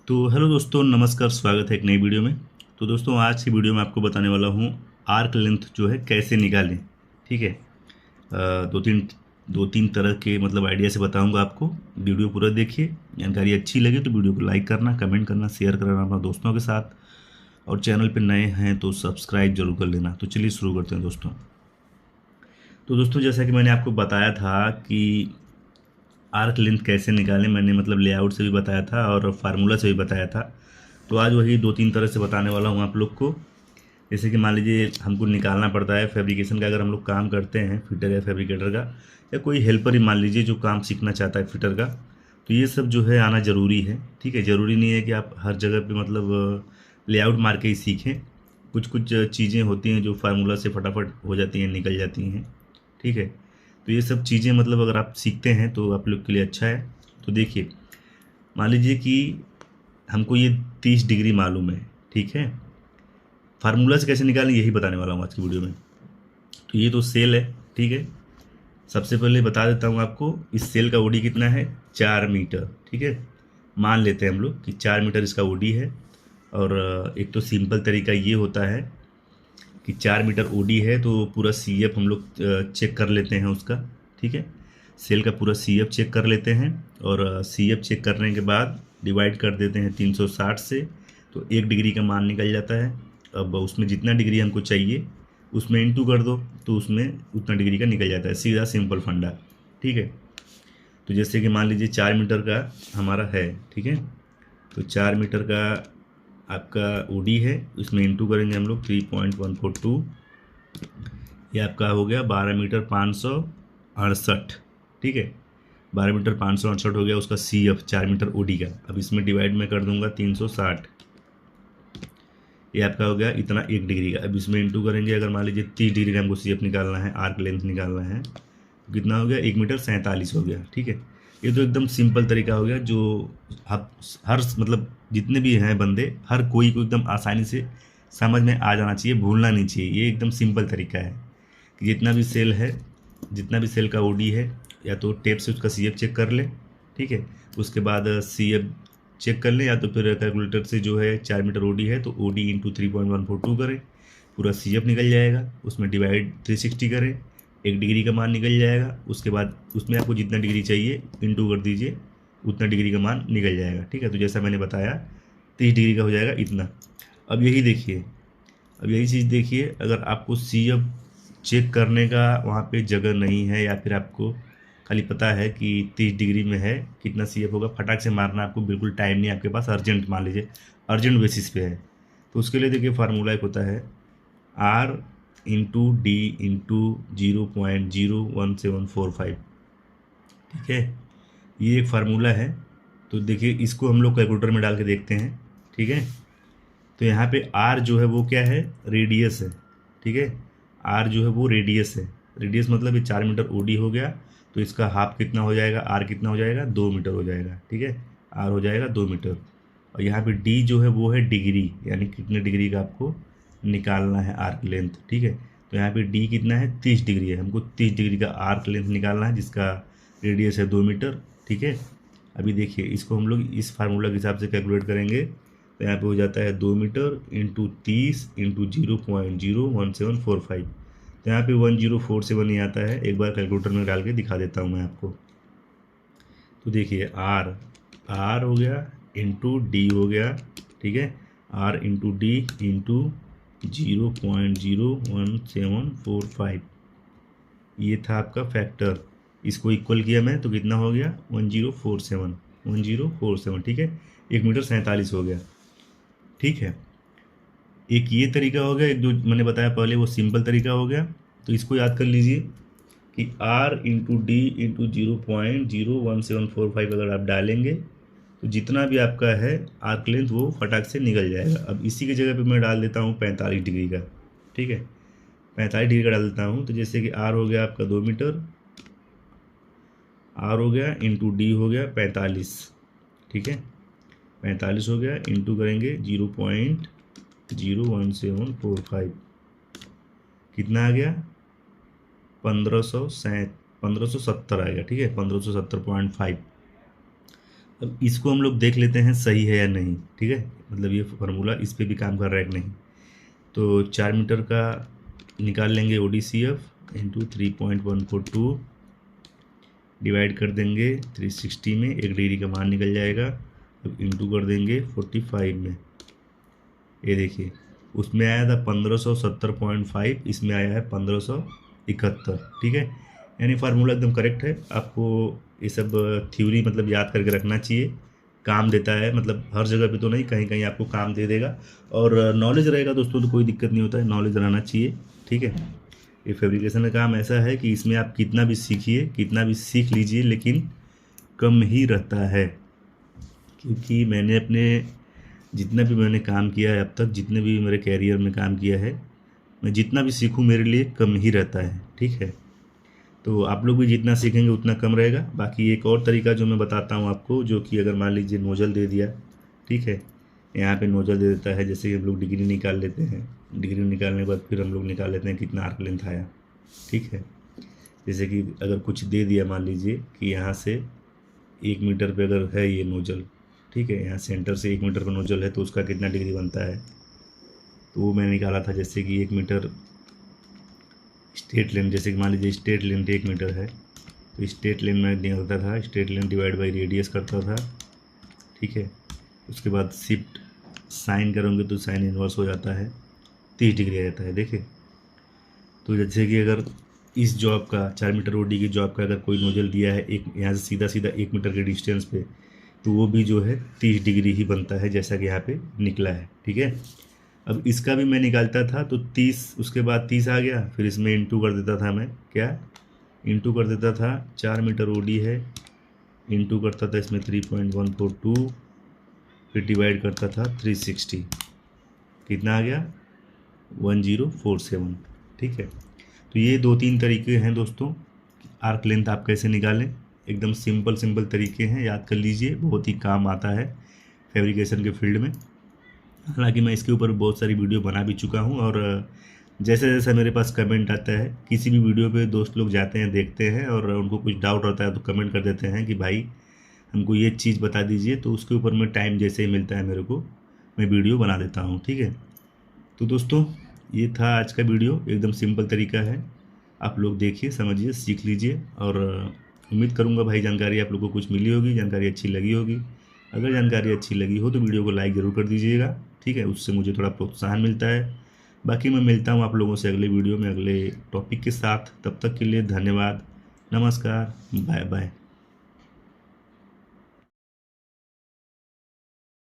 तो हेलो दोस्तों, नमस्कार। स्वागत है एक नई वीडियो में। तो दोस्तों, आज की वीडियो में आपको बताने वाला हूँ आर्क लेंथ जो है कैसे निकालें। ठीक है। दो तीन तरह के मतलब आइडिया से बताऊंगा आपको। वीडियो पूरा देखिए। जानकारी अच्छी लगे तो वीडियो को लाइक करना, कमेंट करना, शेयर करना अपना दोस्तों के साथ। और चैनल पर नए हैं तो सब्सक्राइब जरूर कर लेना। तो चलिए शुरू करते हैं दोस्तों। तो दोस्तों, जैसा कि मैंने आपको बताया था कि आर्क लेंथ कैसे निकालें, मैंने मतलब लेआउट से भी बताया था और फार्मूला से भी बताया था। तो आज वही दो तीन तरह से बताने वाला हूँ आप लोग को। जैसे कि मान लीजिए हमको निकालना पड़ता है फैब्रिकेशन का, अगर हम लोग काम करते हैं फिटर या फैब्रिकेटर का, या कोई हेल्पर ही मान लीजिए जो काम सीखना चाहता है फिटर का, तो ये सब जो है आना ज़रूरी है। ठीक है। ज़रूरी नहीं है कि आप हर जगह पे मतलब लेआउट मार के ही सीखें। कुछ कुछ चीज़ें होती हैं जो फार्मूला से फटाफट हो जाती हैं, निकल जाती हैं। ठीक है। तो ये सब चीज़ें मतलब अगर आप सीखते हैं तो आप लोग के लिए अच्छा है। तो देखिए, मान लीजिए कि हमको ये 30 डिग्री मालूम है। ठीक है। फार्मूला से कैसे निकालें यही बताने वाला हूँ आज की वीडियो में। तो ये तो सेल है। ठीक है। सबसे पहले बता देता हूँ आपको, इस सेल का ओडी कितना है, 4 मीटर। ठीक है। मान लेते हैं हम लोग कि 4 मीटर इसका ओडी है। और एक तो सिंपल तरीका ये होता है कि 4 मीटर ओडी है तो पूरा सी एफ हम लोग चेक कर लेते हैं उसका। ठीक है। सेल का पूरा सी एफ चेक कर लेते हैं। और सी एफ चेक करने के बाद डिवाइड कर देते हैं 360 से। तो 1 डिग्री का मान निकल जाता है। अब उसमें जितना डिग्री हमको चाहिए उसमें इंटू कर दो, तो उसमें उतना डिग्री का निकल जाता है। सीधा सिंपल फंडा। ठीक है। तो जैसे कि मान लीजिए 4 मीटर का हमारा है। ठीक है। तो 4 मीटर का आपका ओडी है, इसमें इंटू करेंगे हम लोग 3.142। ये आपका हो गया 12 मीटर 568। ठीक है। 12 मीटर 568 हो गया उसका सी एफ 4 मीटर ओडी का। अब इसमें डिवाइड में कर दूंगा 360। ये आपका हो गया इतना 1 डिग्री का। अब इसमें इंटू करेंगे, अगर मान लीजिए 30 डिग्री का हमको सी एफ निकालना है, आर्क लेंथ निकालना है, तो कितना हो गया, 1 मीटर 47 हो गया। ठीक है। ये तो एकदम सिंपल तरीका हो गया जो आप हर मतलब जितने भी हैं बंदे, हर कोई को एकदम आसानी से समझ में आ जाना चाहिए, भूलना नहीं चाहिए। ये एकदम सिंपल तरीका है कि जितना भी सेल है, जितना भी सेल का ओडी है, या तो टेप से उसका सी एफ चेक कर ले। ठीक है। उसके बाद सी एफ चेक कर लें, या तो फिर कैलकुलेटर से जो है 4 मीटर ओडी है तो ओडी इंटू 3.142 करें, पूरा सी एफ निकल जाएगा। उसमें डिवाइड 360 करें, 1 डिग्री का मान निकल जाएगा। उसके बाद उसमें आपको जितना डिग्री चाहिए इंटू कर दीजिए, उतना डिग्री का मान निकल जाएगा। ठीक है। तो जैसा मैंने बताया 30 डिग्री का हो जाएगा इतना। अब यही देखिए, अब यही चीज़ देखिए, अगर आपको सी एफ चेक करने का वहाँ पे जगह नहीं है, या फिर आपको खाली पता है कि 30 डिग्री में है, कितना सी एफ होगा, फटाक से मारना, आपको बिल्कुल टाइम नहीं है आपके पास, अर्जेंट मान लीजिए अर्जेंट बेसिस पे है, तो उसके लिए देखिए फार्मूला एक होता है आर इंटू डी इंटू 0.01745। ठीक है। ये एक फार्मूला है। तो देखिए इसको हम लोग कैलकुलेटर में डाल के देखते हैं। ठीक है। तो यहाँ पे आर जो है वो क्या है, रेडियस है। ठीक है। आर जो है वो रेडियस है। रेडियस मतलब ये 4 मीटर ओडी हो गया, तो इसका हाफ कितना हो जाएगा, आर कितना हो जाएगा, 2 मीटर हो जाएगा। ठीक है। आर हो जाएगा 2 मीटर। और यहाँ पे डी जो है वो है डिग्री, यानी कितने डिग्री का आपको निकालना है आर्क लेंथ। ठीक है। तो यहाँ पे डी कितना है, 30 डिग्री है, हमको 30 डिग्री का आर्क लेंथ निकालना है जिसका रेडियस है 2 मीटर। ठीक है। अभी देखिए इसको हम लोग इस फार्मूला के हिसाब से कैलकुलेट करेंगे, तो यहाँ पे हो जाता है 2 मीटर इंटू 30 इंटू 0.01745। तो यहाँ पे 1047 ही आता है। एक बार कैलकुलेटर में डाल के दिखा देता हूँ मैं आपको। तो देखिए आर, आर हो गया इंटू डी हो गया। ठीक है। आर इंटू डी इंटू 0.01745, ये था आपका फैक्टर। इसको इक्वल किया मैं तो कितना हो गया, 1047, 1047। ठीक है। 1 मीटर 47 हो गया। ठीक है। एक ये तरीका हो गया, एक जो मैंने बताया पहले वो सिंपल तरीका हो गया। तो इसको याद कर लीजिए कि आर इंटू डी इंटू 0.01745 अगर आप डालेंगे तो जितना भी आपका है आर्क लेंथ वो फटाक से निकल जाएगा। अब इसी की जगह पे मैं डाल देता हूँ 45 डिग्री का। ठीक है। 45 डिग्री का डाल देता हूँ, तो जैसे कि आर हो गया आपका 2 मीटर, आर हो गया इंटू डी हो गया 45। ठीक है। 45 हो गया, इंटू करेंगे 0.01745, कितना आ गया, 1570 आएगा। ठीक है। 1570.5। अब इसको हम लोग देख लेते हैं सही है या नहीं, ठीक है, मतलब ये फार्मूला इस पे भी काम कर रहा है कि नहीं। तो 4 मीटर का निकाल लेंगे ODCF इंटू 3.142 डिवाइड कर देंगे 360 में, 1 डिग्री का मान निकल जाएगा। अब इंटू कर देंगे 45 में, ये देखिए उसमें आया था 1570.5, इसमें आया है 1571, ठीक है। यानी फार्मूला एकदम करेक्ट है। आपको ये सब थ्योरी मतलब याद करके रखना चाहिए, काम देता है, मतलब हर जगह पे तो नहीं, कहीं कहीं आपको काम दे देगा। और नॉलेज रहेगा दोस्तों तो कोई दिक्कत नहीं होता है, नॉलेज रहना चाहिए, ठीक है। ये फैब्रिकेशन का काम ऐसा है कि इसमें आप कितना भी सीखिए, कितना भी सीख लीजिए, लेकिन कम ही रहता है। क्योंकि मैंने अपने जितना भी मैंने काम किया है अब तक, जितने भी मेरे कैरियर में काम किया है, मैं जितना भी सीखूं मेरे लिए कम ही रहता है, ठीक है। तो आप लोग भी जितना सीखेंगे उतना कम रहेगा। बाकी एक और तरीका जो मैं बताता हूँ आपको, जो कि अगर मान लीजिए नोजल दे दिया, ठीक है, यहाँ पे नोजल दे देता है, जैसे कि हम लोग डिग्री निकाल लेते हैं, डिग्री निकालने के बाद फिर हम लोग निकाल लेते हैं कितना आर्क लेंथ आया, ठीक है। जैसे कि अगर कुछ दे दिया, मान लीजिए कि यहाँ से 1 मीटर पे अगर है ये नोजल, ठीक है, यहाँ सेंटर से 1 मीटर का नोजल है तो उसका कितना डिग्री बनता है, तो वो मैंने निकाला था। जैसे कि 1 मीटर स्ट्रेट लेंथ, जैसे कि मान लीजिए स्ट्रेट लेंथ 1 मीटर है, तो स्ट्रेट लेंथ में निकलता था, straight length divide by radius करता था, ठीक है। उसके बाद शिफ्ट साइन करोगे तो साइन इन्वर्स हो जाता है, 30 डिग्री आ जाता है, देखिए। तो जैसे कि अगर इस जॉब का 4 मीटर OD की जॉब का अगर कोई नोजल दिया है एक यहाँ से सीधा सीधा 1 मीटर के डिस्टेंस पे, तो वो भी जो है 30 डिग्री ही बनता है, जैसा कि यहाँ पे निकला है, ठीक है। अब इसका भी मैं निकालता था तो 30, उसके बाद 30 आ गया, फिर इसमें इंटू कर देता था मैं, क्या इंटू कर देता था, 4 मीटर OD है, इंटू करता था इसमें 3.142, फिर डिवाइड करता था 360, कितना आ गया 1047, ठीक है। तो ये 2-3 तरीके हैं दोस्तों, आर्क लेंथ आप कैसे निकालें, एकदम सिंपल सिंपल तरीके हैं, याद कर लीजिए, बहुत ही काम आता है फैब्रिकेशन के फील्ड में। हालांकि मैं इसके ऊपर बहुत सारी वीडियो बना भी चुका हूँ, और जैसे जैसे मेरे पास कमेंट आता है, किसी भी वीडियो पे दोस्त लोग जाते हैं, देखते हैं, और उनको कुछ डाउट रहता है तो कमेंट कर देते हैं कि भाई हमको ये चीज़ बता दीजिए, तो उसके ऊपर मैं टाइम जैसे ही मिलता है मेरे को, मैं वीडियो बना देता हूँ, ठीक है। तो दोस्तों ये था आज का वीडियो, एकदम सिंपल तरीका है, आप लोग देखिए, समझिए, सीख लीजिए। और उम्मीद करूँगा भाई जानकारी आप लोग को कुछ मिली होगी, जानकारी अच्छी लगी होगी। अगर जानकारी अच्छी लगी हो तो वीडियो को लाइक ज़रूर कर दीजिएगा, ठीक है, उससे मुझे थोड़ा प्रोत्साहन मिलता है। बाकी मैं मिलता हूँ आप लोगों से अगले वीडियो में अगले टॉपिक के साथ, तब तक के लिए धन्यवाद, नमस्कार, बाय बाय।